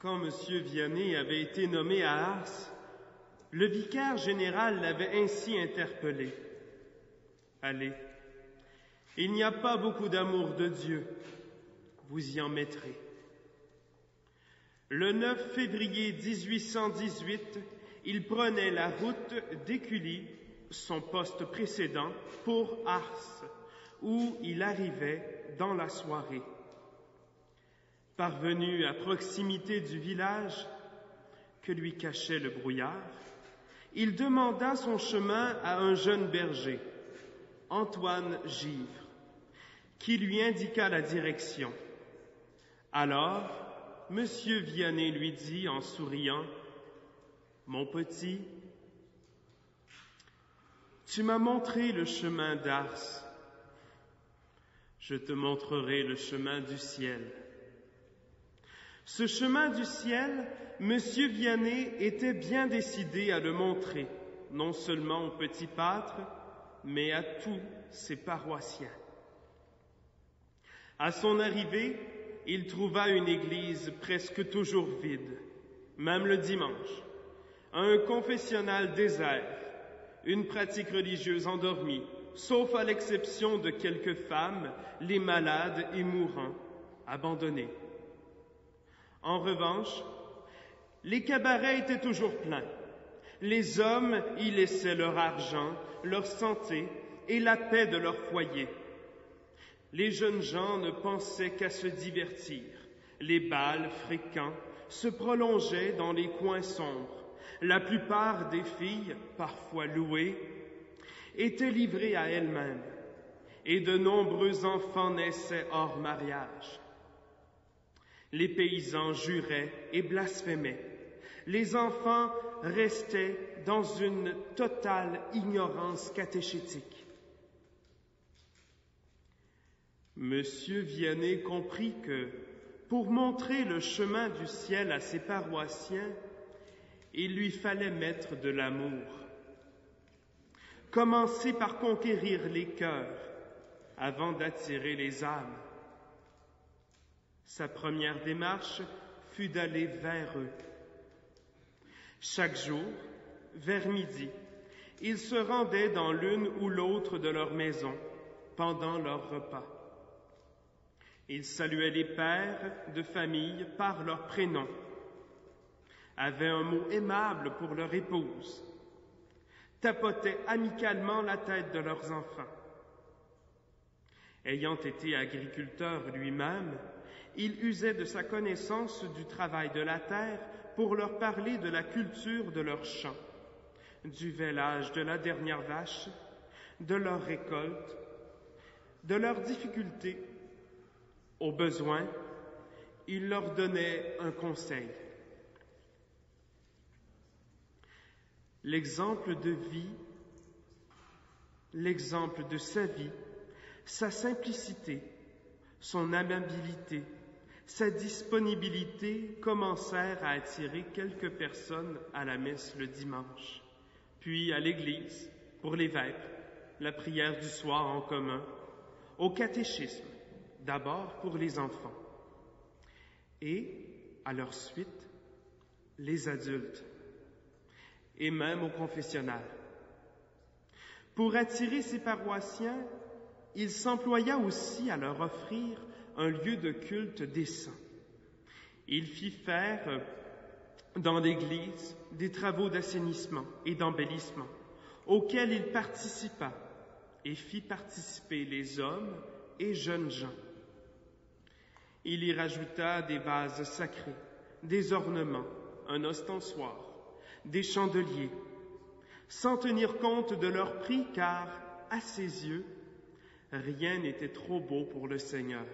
Quand M. Vianney avait été nommé à Ars, le vicaire général l'avait ainsi interpellé. « Allez, il n'y a pas beaucoup d'amour de Dieu, vous y en mettrez. » Le 9 février 1818, il prenait la route d'Écully, son poste précédent, pour Ars, où il arrivait dans la soirée. Parvenu à proximité du village que lui cachait le brouillard, il demanda son chemin à un jeune berger, Antoine Givre, qui lui indiqua la direction. Alors, M. Vianney lui dit en souriant, « Mon petit, tu m'as montré le chemin d'Ars, je te montrerai le chemin du ciel. » Ce chemin du ciel, M. Vianney était bien décidé à le montrer, non seulement au petit pâtre, mais à tous ses paroissiens. À son arrivée, il trouva une église presque toujours vide, même le dimanche, un confessionnal désert, une pratique religieuse endormie, sauf à l'exception de quelques femmes, les malades et mourants, abandonnés. En revanche, les cabarets étaient toujours pleins. Les hommes y laissaient leur argent, leur santé et la paix de leur foyer. Les jeunes gens ne pensaient qu'à se divertir. Les bals fréquents se prolongeaient dans les coins sombres. La plupart des filles, parfois louées, étaient livrées à elles-mêmes, et de nombreux enfants naissaient hors mariage. Les paysans juraient et blasphémaient. Les enfants restaient dans une totale ignorance catéchétique. Monsieur Vianney comprit que, pour montrer le chemin du ciel à ses paroissiens, il lui fallait mettre de l'amour. Commencer par conquérir les cœurs avant d'attirer les âmes. Sa première démarche fut d'aller vers eux. Chaque jour, vers midi, il se rendait dans l'une ou l'autre de leurs maisons pendant leur repas. Il saluait les pères de famille par leur prénom, avait un mot aimable pour leur épouse, tapotait amicalement la tête de leurs enfants. Ayant été agriculteur lui-même, il usait de sa connaissance du travail de la terre pour leur parler de la culture de leurs champs, du vêlage de la dernière vache, de leur récolte, de leurs difficultés. Au besoin, il leur donnait un conseil. L'exemple de vie, l'exemple de sa vie, sa simplicité, son amabilité, sa disponibilité commencèrent à attirer quelques personnes à la messe le dimanche, puis à l'église pour les vêpres, la prière du soir en commun, au catéchisme, d'abord pour les enfants, et, à leur suite, les adultes, et même au confessionnal. Pour attirer ses paroissiens, il s'employa aussi à leur offrir un lieu de culte décent. Il fit faire dans l'église des travaux d'assainissement et d'embellissement auxquels il participa et fit participer les hommes et jeunes gens. Il y rajouta des vases sacrés, des ornements, un ostensoir, des chandeliers, sans tenir compte de leur prix car, à ses yeux, rien n'était trop beau pour le Seigneur.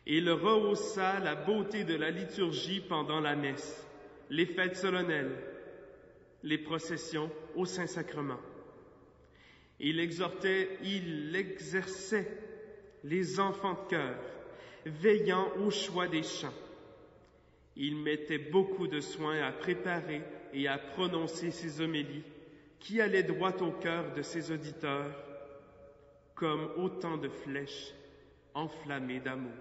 Il rehaussa la beauté de la liturgie pendant la messe, les fêtes solennelles, les processions au Saint-Sacrement. Il exerçait les enfants de cœur, veillant au choix des chants. Il mettait beaucoup de soin à préparer et à prononcer ses homélies qui allaient droit au cœur de ses auditeurs, comme autant de flèches enflammées d'amour.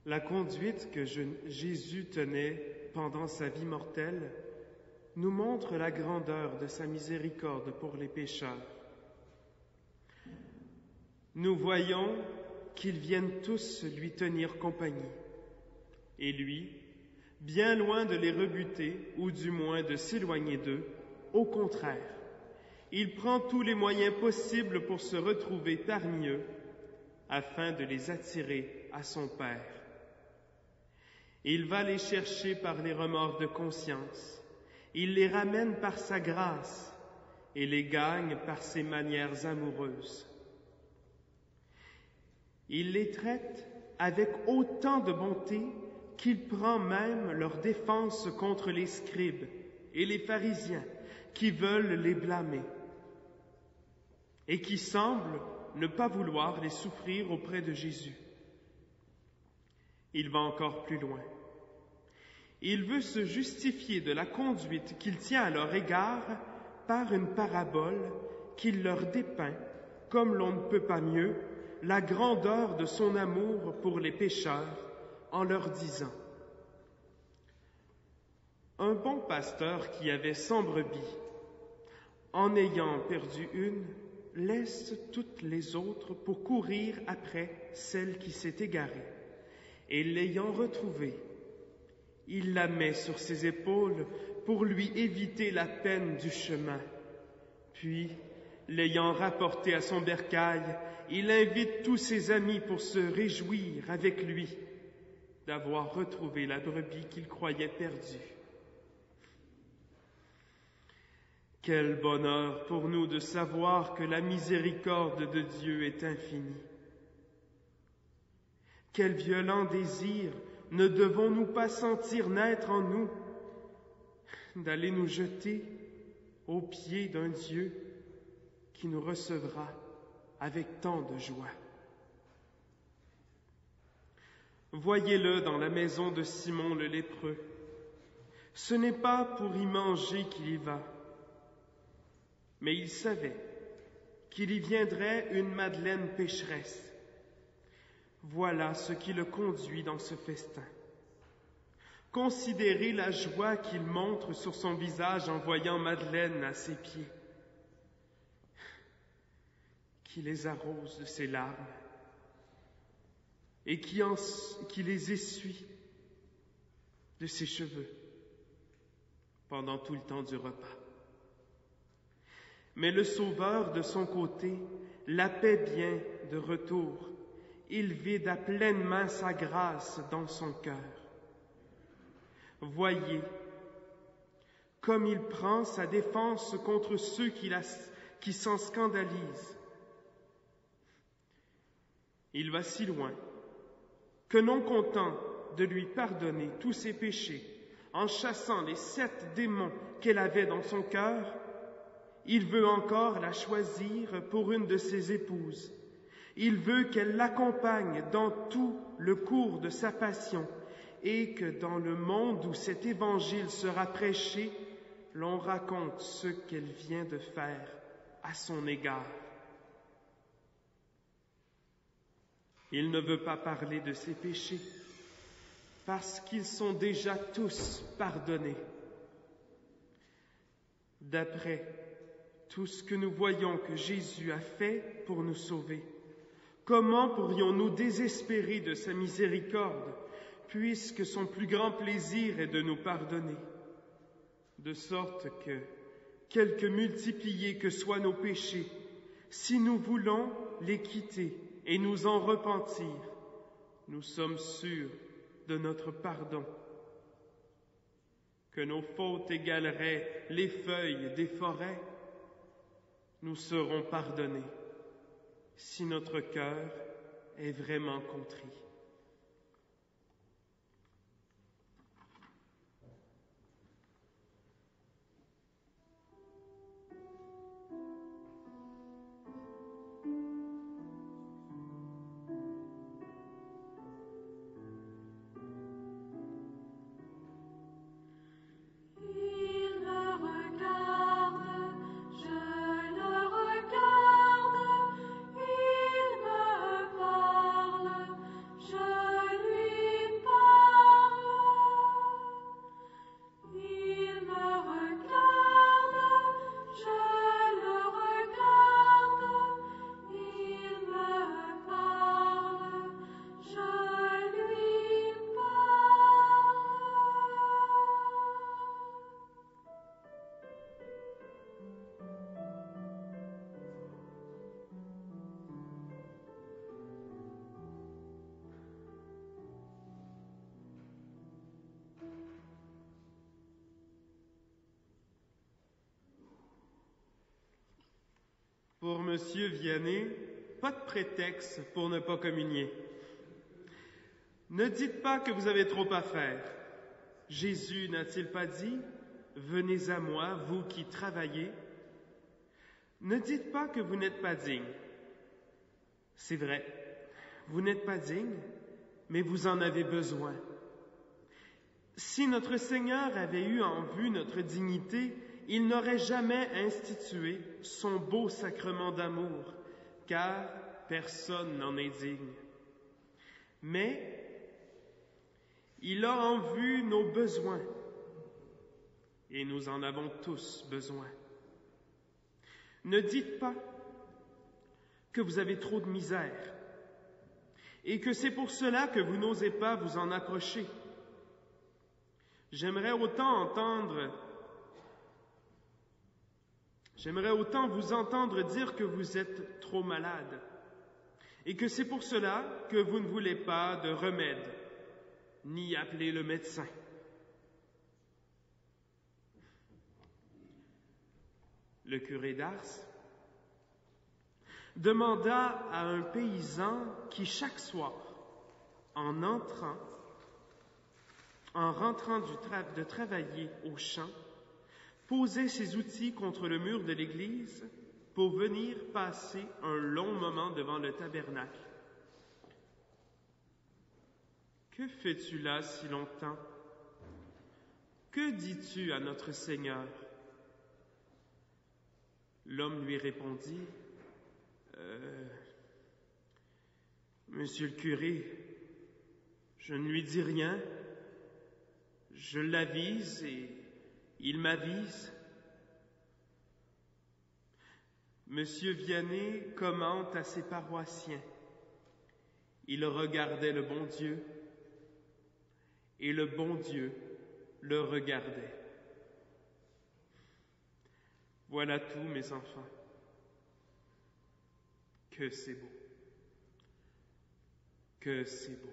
La conduite que Jésus tenait pendant sa vie mortelle nous montre la grandeur de sa miséricorde pour les pécheurs. Nous voyons qu'ils viennent tous lui tenir compagnie. Et lui, bien loin de les rebuter, ou du moins de s'éloigner d'eux, au contraire, il prend tous les moyens possibles pour se retrouver parmi eux, afin de les attirer à son Père. Il va les chercher par les remords de conscience. Il les ramène par sa grâce et les gagne par ses manières amoureuses. Il les traite avec autant de bonté qu'il prend même leur défense contre les scribes et les pharisiens qui veulent les blâmer et qui semblent ne pas vouloir les souffrir auprès de Jésus. Il va encore plus loin. Il veut se justifier de la conduite qu'il tient à leur égard par une parabole qu'il leur dépeint, comme l'on ne peut pas mieux, la grandeur de son amour pour les pécheurs, en leur disant: un bon pasteur qui avait 100 brebis, en ayant perdu une, laisse toutes les autres pour courir après celle qui s'est égarée, et l'ayant retrouvée, il la met sur ses épaules pour lui éviter la peine du chemin. Puis, l'ayant rapportée à son bercail, il invite tous ses amis pour se réjouir avec lui d'avoir retrouvé la brebis qu'il croyait perdue. Quel bonheur pour nous de savoir que la miséricorde de Dieu est infinie. Quel violent désir ne devons-nous pas sentir naître en nous d'aller nous jeter aux pieds d'un Dieu qui nous recevra avec tant de joie. Voyez-le dans la maison de Simon le lépreux. Ce n'est pas pour y manger qu'il y va, mais il savait qu'il y viendrait une Madeleine pécheresse. Voilà ce qui le conduit dans ce festin. Considérez la joie qu'il montre sur son visage en voyant Madeleine à ses pieds, qui les arrose de ses larmes et qui les essuie de ses cheveux pendant tout le temps du repas. Mais le Sauveur, de son côté, la paie bien de retour. Il vide à pleine main sa grâce dans son cœur. Voyez comme il prend sa défense contre ceux qui s'en scandalisent. Il va si loin que, non content de lui pardonner tous ses péchés, en chassant les 7 démons qu'elle avait dans son cœur, Il veut encore la choisir pour une de ses épouses. Il veut qu'elle l'accompagne dans tout le cours de sa passion et que dans le monde où cet évangile sera prêché, l'on raconte ce qu'elle vient de faire à son égard. Il ne veut pas parler de ses péchés parce qu'ils sont déjà tous pardonnés. D'après tout ce que nous voyons que Jésus a fait pour nous sauver, comment pourrions-nous désespérer de sa miséricorde, puisque son plus grand plaisir est de nous pardonner, de sorte que, quelque multipliés que soient nos péchés, si nous voulons les quitter et nous en repentir, nous sommes sûrs de notre pardon. Que nos fautes égaleraient les feuilles des forêts, nous serons pardonnés si notre cœur est vraiment contrit. Pour Monsieur Vianney, pas de prétexte pour ne pas communier. Ne dites pas que vous avez trop à faire. Jésus n'a-t-il pas dit « Venez à moi, vous qui travaillez ». Ne dites pas que vous n'êtes pas digne. C'est vrai, vous n'êtes pas digne, mais vous en avez besoin. Si notre Seigneur avait eu en vue notre dignité, il n'aurait jamais institué son beau sacrement d'amour, car personne n'en est digne. Mais il a en vue nos besoins, et nous en avons tous besoin. Ne dites pas que vous avez trop de misère, et que c'est pour cela que vous n'osez pas vous en approcher. J'aimerais autant vous entendre dire que vous êtes trop malade et que c'est pour cela que vous ne voulez pas de remède, ni appeler le médecin. Le curé d'Ars demanda à un paysan qui chaque soir, en rentrant de travailler au champ, posait ses outils contre le mur de l'église pour venir passer un long moment devant le tabernacle. « Que fais-tu là si longtemps? Que dis-tu à notre Seigneur? » L'homme lui répondit, « Monsieur le curé, je ne lui dis rien. Je l'avise et il m'avise. » Monsieur Vianney commente à ses paroissiens. Il regardait le bon Dieu et le bon Dieu le regardait. Voilà tout, mes enfants. Que c'est beau. Que c'est beau.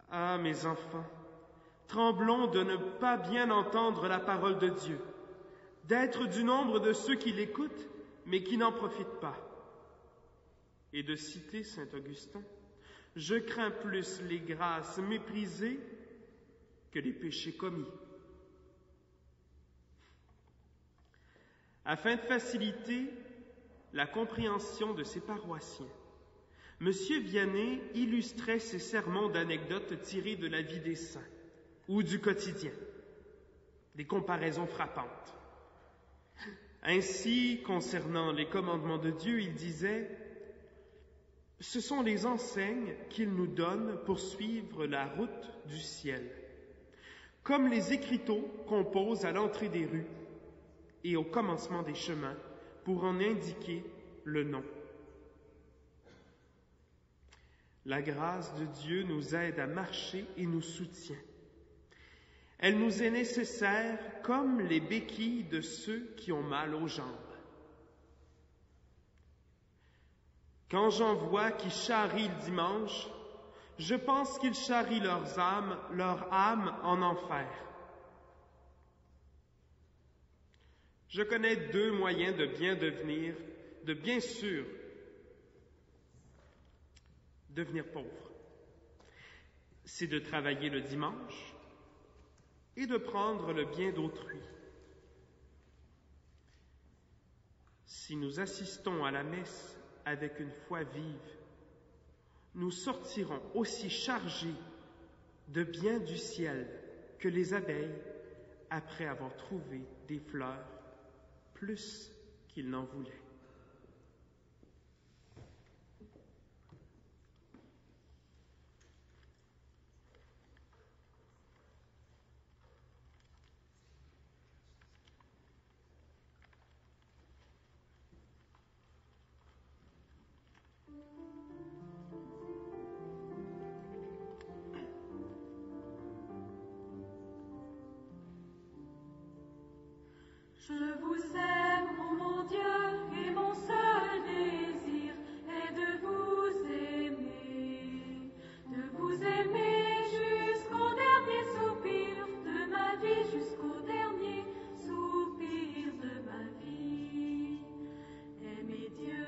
Ah, mes enfants, tremblons de ne pas bien entendre la parole de Dieu, d'être du nombre de ceux qui l'écoutent, mais qui n'en profitent pas. Et de citer saint Augustin, je crains plus les grâces méprisées que les péchés commis. afin de faciliter la compréhension de ses paroissiens. M. Vianney illustrait ses sermons d'anecdotes tirées de la vie des saints ou du quotidien, des comparaisons frappantes. Ainsi, concernant les commandements de Dieu, il disait « Ce sont les enseignes qu'il nous donne pour suivre la route du ciel, comme les écriteaux qu'on pose à l'entrée des rues et au commencement des chemins pour en indiquer le nom. » La grâce de Dieu nous aide à marcher et nous soutient. Elle nous est nécessaire comme les béquilles de ceux qui ont mal aux jambes. Quand j'en vois qui charrient le dimanche, je pense qu'ils charrient leur âme en enfer. Je connais 2 moyens de bien devenir, de bien sûr devenir pauvre. C'est de travailler le dimanche et de prendre le bien d'autrui. Si nous assistons à la messe avec une foi vive, nous sortirons aussi chargés de biens du ciel que les abeilles après avoir trouvé des fleurs plus qu'ils n'en voulaient. Je vous aime, ô mon Dieu, et mon seul désir est de vous aimer jusqu'au dernier soupir de ma vie, jusqu'au dernier soupir de ma vie. Aimer Dieu,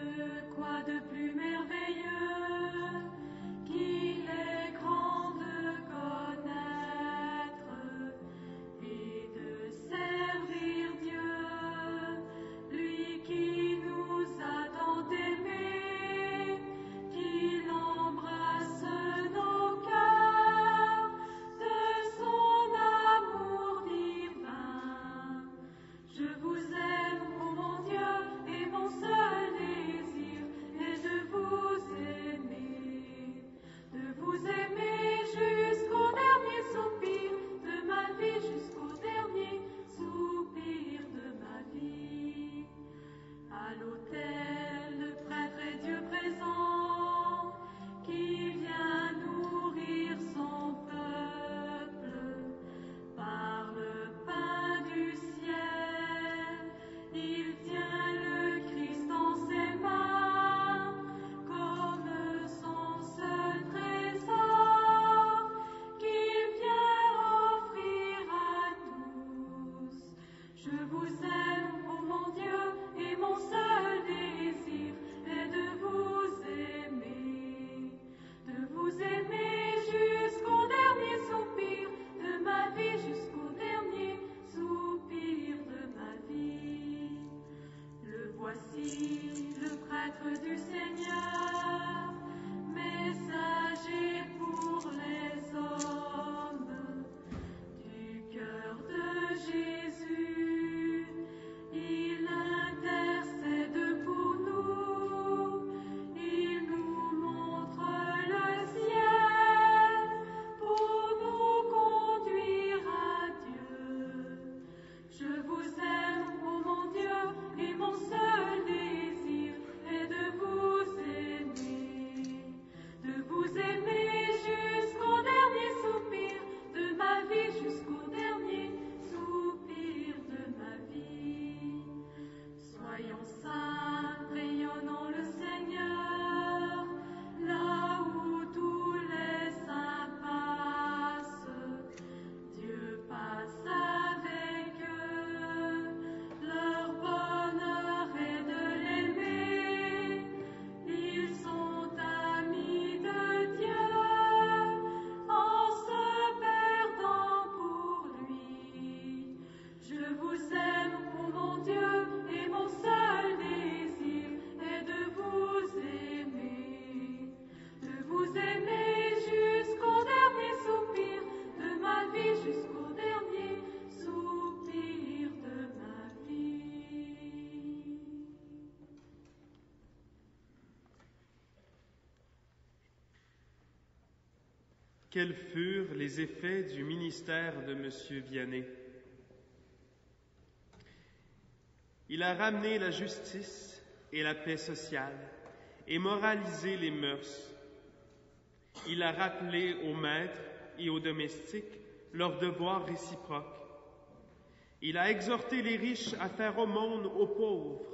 quoi de plus merveilleux qu'il est grand de connaître et de servir Dieu. Je vous aime, ô mon Dieu, et mon Quels furent les effets du ministère de M. Vianney? Il a ramené la justice et la paix sociale et moralisé les mœurs. Il a rappelé aux maîtres et aux domestiques leurs devoirs réciproques. Il a exhorté les riches à faire aumône aux pauvres.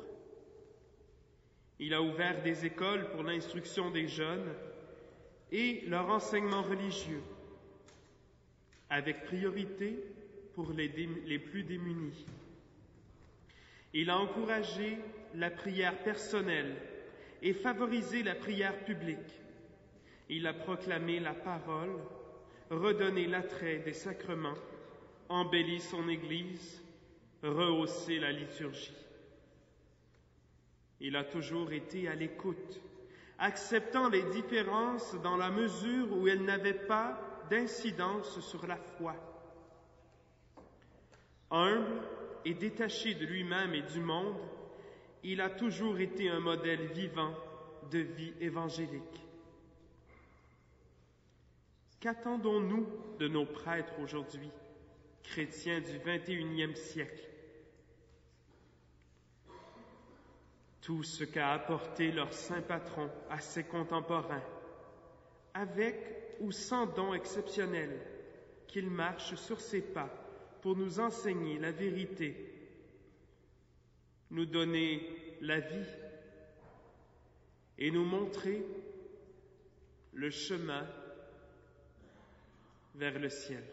Il a ouvert des écoles pour l'instruction des jeunes et leur enseignement religieux, avec priorité pour les plus démunis. Il a encouragé la prière personnelle et favorisé la prière publique. Il a proclamé la parole, redonné l'attrait des sacrements, embelli son Église, rehaussé la liturgie. Il a toujours été à l'écoute, acceptant les différences dans la mesure où elles n'avaient pas d'incidence sur la foi. Humble et détaché de lui-même et du monde, il a toujours été un modèle vivant de vie évangélique. Qu'attendons-nous de nos prêtres aujourd'hui, chrétiens du XXIe siècle? Tout ce qu'a apporté leur saint patron à ses contemporains, avec ou sans don exceptionnel, qu'il marche sur ses pas pour nous enseigner la vérité, nous donner la vie et nous montrer le chemin vers le ciel.